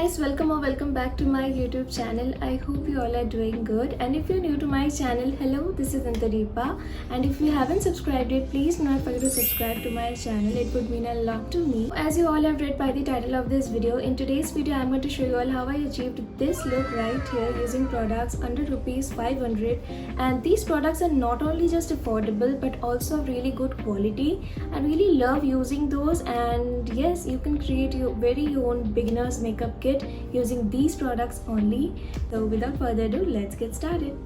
guys, welcome back to my YouTube channel. I hope you all are doing good, and if you're new to my channel, hello, this is Antaripa, and if you haven't subscribed yet, please do not forget to subscribe to my channel. It would mean a lot to me. As you all have read by the title of this video, in today's video I'm going to show you all how I achieved this look right here using products under rupees 500. And these products are not only just affordable but also really good quality. I really love using those, and yes, you can create your very own beginner's makeup kit using these products only. So without further ado, let's get started.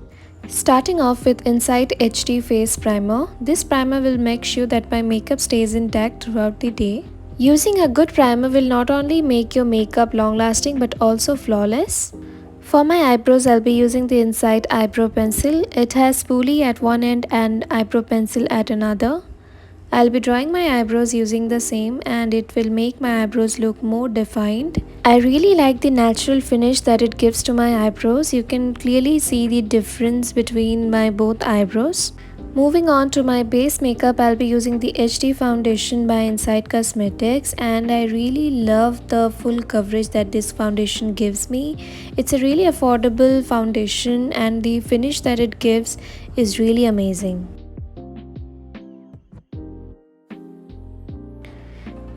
Starting off with Insight HD Face Primer. This primer will make sure that my makeup stays intact throughout the day. Using a good primer will not only make your makeup long lasting but also flawless. For my eyebrows, I'll be using the Insight Eyebrow Pencil. It has spoolie at one end and eyebrow pencil at another. I'll be drawing my eyebrows using the same, and it will make my eyebrows look more defined. I really like the natural finish that it gives to my eyebrows. You can clearly see the difference between my both eyebrows. Moving on to my base makeup, I'll be using the HD foundation by Insight Cosmetics, and I really love the full coverage that this foundation gives me. It's a really affordable foundation, and the finish that it gives is really amazing.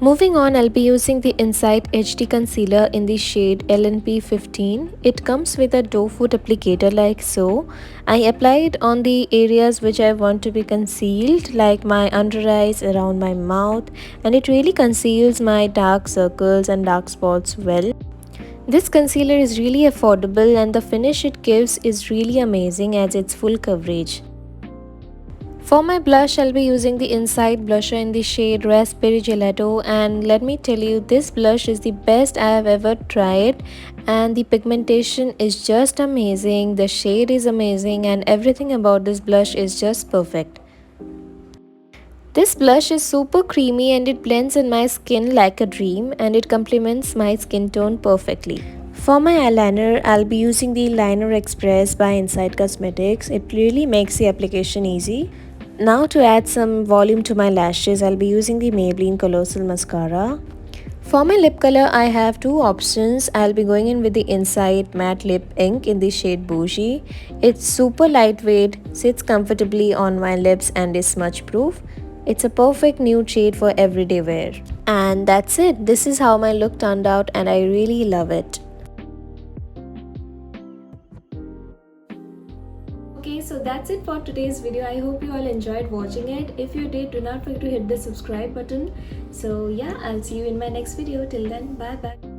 Moving on, I'll be using the Insight HD Concealer in the shade LNP 15. It comes with a doe foot applicator like so. I apply it on the areas which I want to be concealed, like my under eyes, around my mouth, and it really conceals my dark circles and dark spots well. This concealer is really affordable, and the finish it gives is really amazing as it's full coverage. For my blush, I'll be using the Insight blusher in the shade Raspberry Gelato, and let me tell you, this blush is the best I have ever tried, and the pigmentation is just amazing, the shade is amazing, and everything about this blush is just perfect. This blush is super creamy and it blends in my skin like a dream, and it complements my skin tone perfectly. For my eyeliner, I'll be using the Liner Express by Insight Cosmetics. It really makes the application easy. Now to add some volume to my lashes, I'll be using the Maybelline Colossal Mascara. For my lip color, I have two options. I'll be going in with the Insight Matte Lip Ink in the shade Bougie. It's super lightweight, sits comfortably on my lips, and is smudge proof. It's a perfect nude shade for everyday wear. And that's it. This is how my look turned out, and I really love it. Okay, so that's it for today's video. I hope you all enjoyed watching it. If you did, do not forget to hit the subscribe button. So yeah, I'll see you in my next video. Till then, bye bye.